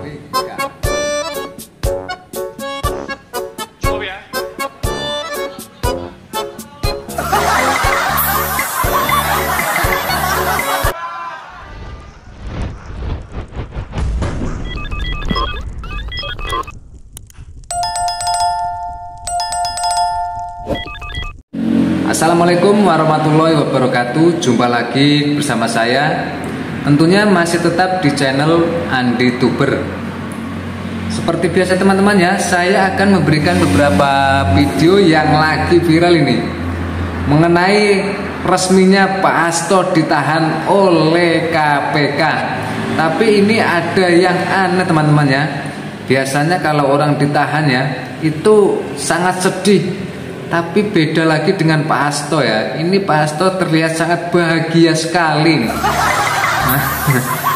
KPK. Cukup ya. Assalamualaikum warahmatullahi wabarakatuh. Jumpa lagi bersama saya. Tentunya masih tetap di channel Andi Tuber. Seperti biasa teman-teman ya, saya akan memberikan beberapa video yang lagi viral ini mengenai resminya Pak Hasto ditahan oleh KPK. Tapi ini ada yang aneh teman-teman ya. Biasanya kalau orang ditahan ya itu sangat sedih, tapi beda lagi dengan Pak Hasto ya. Ini Pak Hasto terlihat sangat bahagia sekali. Nah,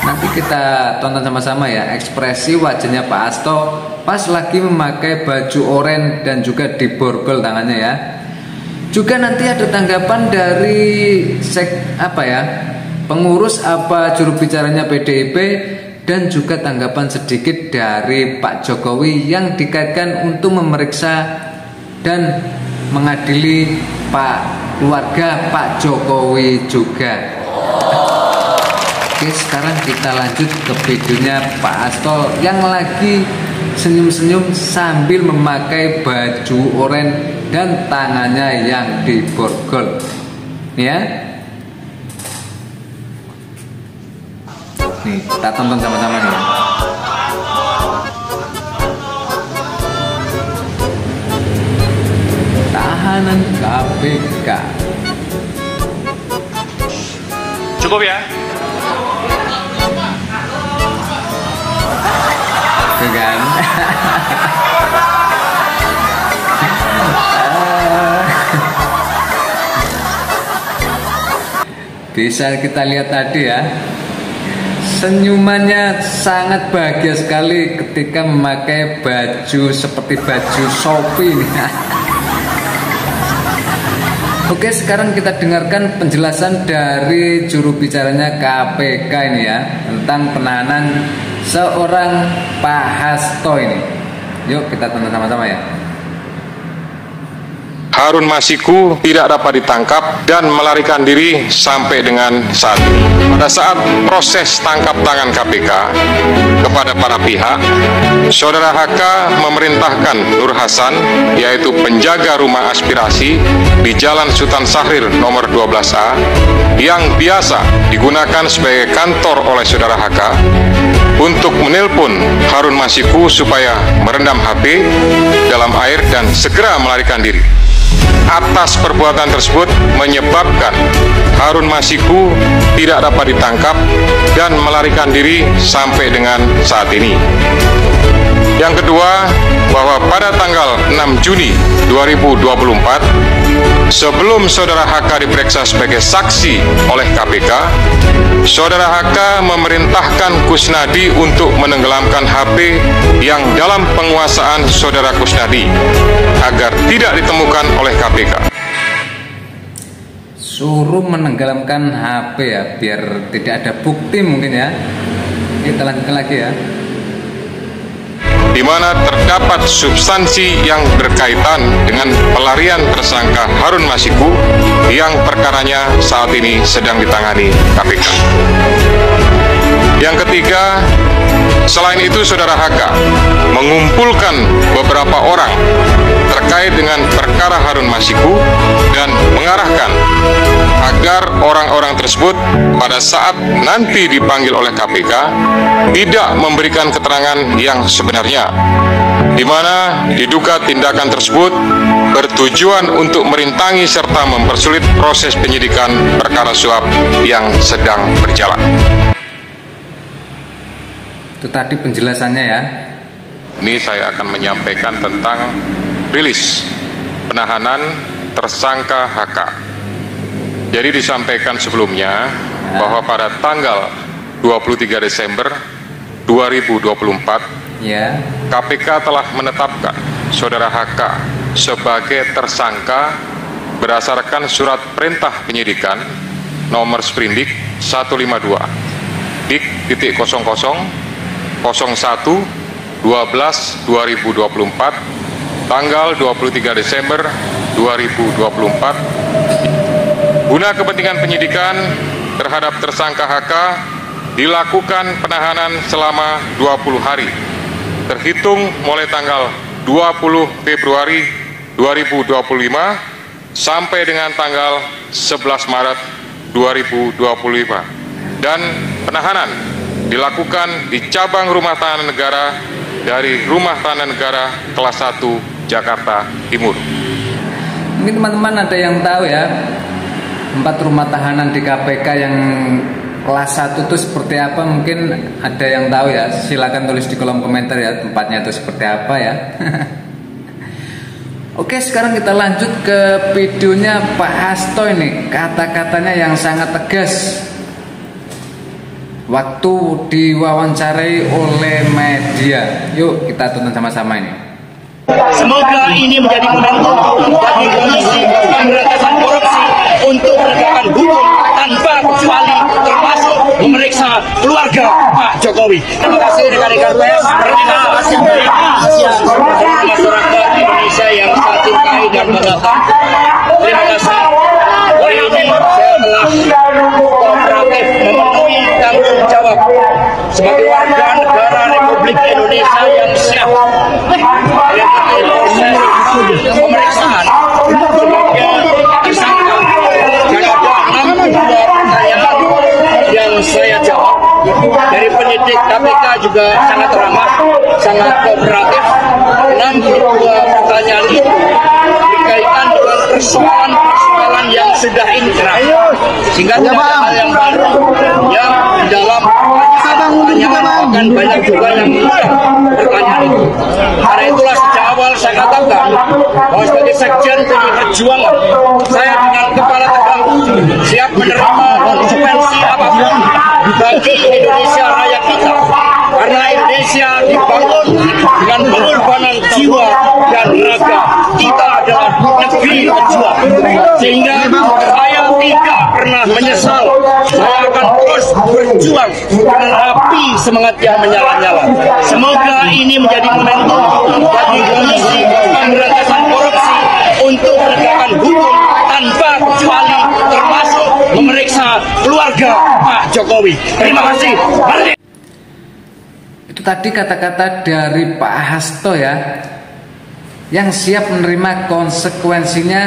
nanti kita tonton sama-sama ya ekspresi wajahnya Pak Hasto pas lagi memakai baju oranye dan juga diborgol tangannya ya. Juga nanti ada tanggapan dari pengurus juru bicaranya PDIP, dan juga tanggapan sedikit dari Pak Jokowi yang dikaitkan untuk memeriksa dan mengadili keluarga Pak Jokowi juga. Oke, sekarang kita lanjut ke videonya Pak Hasto yang lagi senyum-senyum sambil memakai baju oranye dan tangannya yang diborgol. Ya. Nih, kita tonton sama-sama nih. Tahanan KPK. Cukup ya. Kan? Bisa kita lihat tadi ya, senyumannya sangat bahagia sekali ketika memakai baju seperti baju Shopee. Oke, sekarang kita dengarkan penjelasan dari juru bicaranya KPK ini ya tentang penahanan seorang Pak Hasto ini. Yuk kita tonton sama-sama ya. Harun Masiku tidak dapat ditangkap dan melarikan diri sampai dengan saat ini. Pada saat proses tangkap tangan KPK kepada para pihak, Saudara HK memerintahkan Nur Hasan, yaitu penjaga rumah aspirasi di Jalan Sultan Syahrir nomor 12A, yang biasa digunakan sebagai kantor oleh Saudara HK, untuk menelpon Harun Masiku supaya merendam HP dalam air dan segera melarikan diri. Atas perbuatan tersebut menyebabkan Harun Masiku tidak dapat ditangkap dan melarikan diri sampai dengan saat ini. Yang kedua, bahwa pada tanggal 6 Juni 2024, sebelum Saudara HK diperiksa sebagai saksi oleh KPK, Saudara HK memerintahkan Kusnadi untuk menenggelamkan HP yang dalam penguasaan Saudara Kusnadi agar tidak ditemukan oleh KPK. Suruh menenggelamkan HP ya, biar tidak ada bukti mungkin ya. Kita lanjutkan lagi ya. Di mana terdapat substansi yang berkaitan dengan pelarian tersangka Harun Masiku yang perkaranya saat ini sedang ditangani KPK. Yang ketiga, selain itu Saudara HK mengumpulkan beberapa orang terkait dengan perkara Harun Masiku dan mengarahkan agar orang-orang tersebut pada saat nanti dipanggil oleh KPK tidak memberikan keterangan yang sebenarnya, di mana diduga tindakan tersebut bertujuan untuk merintangi serta mempersulit proses penyidikan perkara suap yang sedang berjalan. Itu tadi penjelasannya ya. Ini saya akan menyampaikan tentang rilis penahanan tersangka HK. Jadi disampaikan sebelumnya bahwa pada tanggal 23 Desember 2024 ya, KPK telah menetapkan Saudara HK sebagai tersangka berdasarkan surat perintah penyidikan nomor Sprindik 152 dik 00 01/12/2024 tanggal 23 Desember 2024 guna kepentingan penyidikan terhadap tersangka HK dilakukan penahanan selama 20 hari terhitung mulai tanggal 20 Februari 2025 sampai dengan tanggal 11 Maret 2025 dan penahanan dilakukan di cabang rumah tahanan negara dari Rumah Tahanan Negara kelas 1 Jakarta Timur. Mungkin teman-teman ada yang tahu ya, 4 rumah tahanan di KPK yang kelas 1 itu seperti apa, mungkin ada yang tahu ya, silakan tulis di kolom komentar ya tempatnya itu seperti apa ya. Oke, sekarang kita lanjut ke videonya Pak Hasto ini, kata-katanya yang sangat tegas waktu diwawancarai oleh media. Yuk kita tonton sama-sama ini. Semoga ini menjadi momentum bagi Komisi Pemberantasan Korupsi untuk menegakkan hukum tanpa kecuali, termasuk memeriksa keluarga Pak Jokowi. Terima kasih rekan-rekan pers, terima kasih dari masyarakat Indonesia yang saya cintai dan banggakan. Terima kasih. Hari ini saya telah kooperatif memenuhi tanggung jawab sebagai warga negara Republik Indonesia yang siap mengikuti proses pemeriksaan sebagai tersangka. Dan ada 62 pertanyaan yang saya jawab. Dari penyidik KPK juga sangat ramah, sangat kooperatif. 62 pertanyaan itu berkaitan dengan persoalan-persoalan yang sudah inkrah, sehingga tidak ada hal yang baru yang di dalam pertanyaan akan banyak juga yang mudah pertanyaan itu. Karena itulah sejak awal saya katakan bahwa sebagai sekjen PDI Perjuangan, saya dengan kepala tegak siap menerima konsekuensi apapun bagi Indonesia Raya kita, karena Indonesia dibangun dengan pengorbanan jiwa dan raga. Kita adalah negeri pejuang, sehingga saya tidak pernah menyesal. Saya akan terus berjuang dengan api semangat yang menyala-nyala. Semoga ini menjadi momentum bagi Komisi Pemberantasan Korupsi untuk menegakkan hukum tanpa kecuali, termasuk memeriksa keluarga Pak Jokowi. Terima kasih. Itu tadi kata-kata dari Pak Hasto ya, yang siap menerima konsekuensinya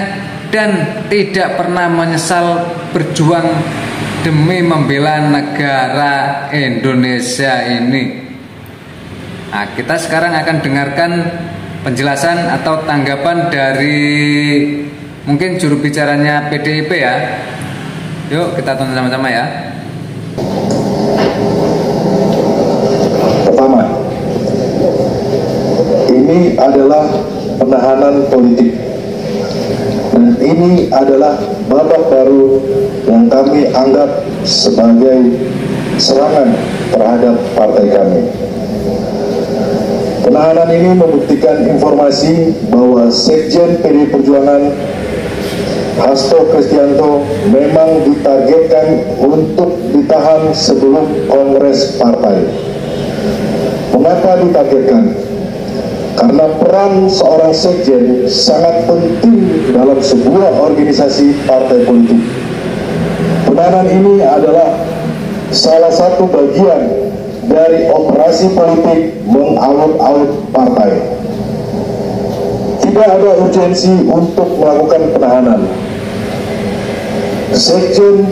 dan tidak pernah menyesal berjuang demi membela negara Indonesia ini. Nah, kita sekarang akan dengarkan penjelasan atau tanggapan dari mungkin juru bicaranya PDIP ya. Yuk kita tonton sama-sama ya. Pertama, ini adalah penahanan politik, dan ini adalah babak baru yang kami anggap sebagai serangan terhadap partai kami. Penahanan ini membuktikan informasi bahwa Sekjen PDI Perjuangan Hasto Kristianto memang ditargetkan untuk ditahan sebelum kongres partai. Mengapa ditargetkan? Karena peran seorang sekjen sangat penting dalam sebuah organisasi partai politik. Penahanan ini adalah salah satu bagian dari operasi politik mengalut-alut partai. Tidak ada urgensi untuk melakukan penahanan. Sekjen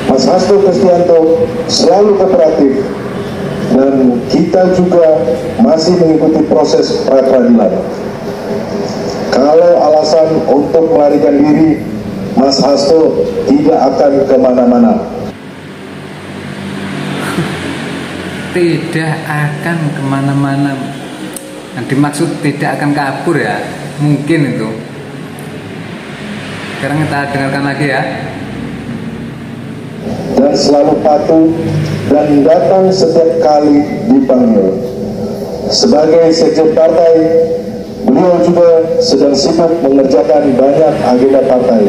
Mas Hasto Kristianto selalu kooperatif, dan kita juga masih mengikuti proses pra-peradilan. Kalau alasan untuk melarikan diri, Mas Hasto tidak akan kemana-mana. Tidak akan kemana-mana. Yang dimaksud tidak akan kabur ya, mungkin itu. Sekarang kita dengarkan lagi ya. Dan selalu patuh dan datang setiap kali dipanggil. Sebagai sekjen partai, beliau juga sedang sibuk mengerjakan banyak agenda partai,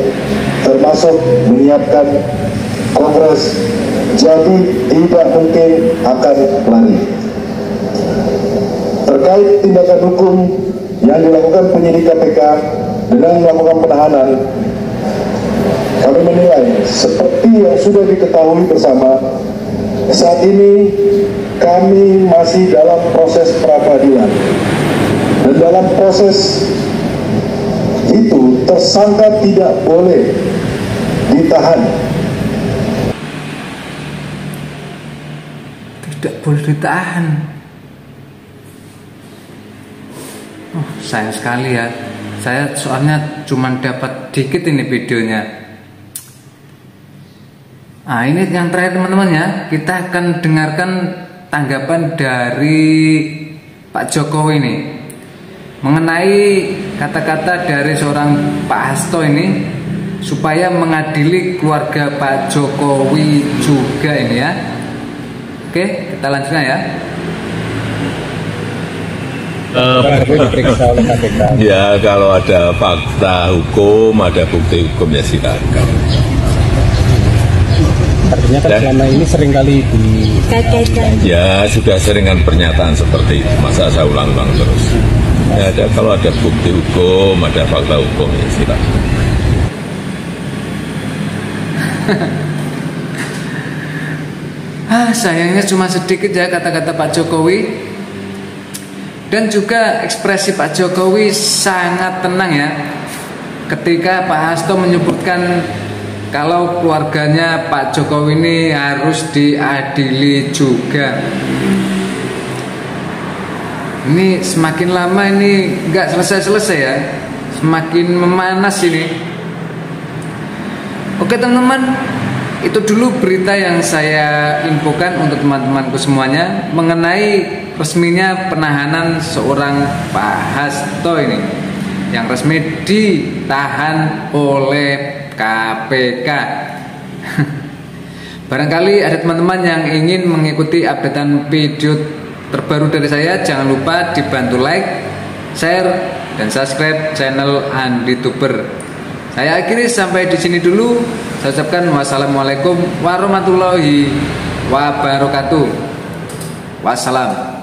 termasuk menyiapkan kongres, jadi tidak mungkin akan lari. terkait tindakan hukum yang dilakukan penyidik KPK dengan melakukan penahanan, kami menilai seperti yang sudah diketahui bersama, saat ini kami masih dalam proses pra-peradilan, dan dalam proses itu tersangka tidak boleh ditahan. Tidak boleh ditahan. Oh, sayang sekali ya. Saya soalnya cuma dapat dikit ini videonya. Nah, ini yang terakhir teman-teman ya. Kita akan dengarkan tanggapan dari Pak Jokowi ini mengenai kata-kata dari seorang Pak Hasto ini supaya mengadili keluarga Pak Jokowi juga ini ya. Oke, kita lanjutkan ya. Ya, kalau ada fakta hukum, ada bukti hukum ya silakan. Artinya kan selama ini seringkali dikaitkan. Ya, sudah seringan pernyataan seperti itu. Masa saya ulang-ulang terus. Ya, kalau ada bukti hukum, ada fakta hukum ya silakan. Sayangnya cuma sedikit ya kata-kata Pak Jokowi. Dan juga ekspresi Pak Jokowi sangat tenang ya ketika Pak Hasto menyebutkan kalau keluarganya Pak Jokowi ini harus diadili juga. Ini semakin lama ini nggak selesai-selesai ya, semakin memanas ini. Oke teman-teman, itu dulu berita yang saya infokan untuk teman-temanku semuanya mengenai resminya penahanan seorang Pak Hasto ini yang resmi ditahan oleh KPK. Barangkali ada teman-teman yang ingin mengikuti updatean video terbaru dari saya, jangan lupa dibantu like, share, dan subscribe channel Andi Tuber. Saya akhiri sampai di sini dulu. Saya ucapkan wassalamualaikum warahmatullahi wabarakatuh. Wassalam.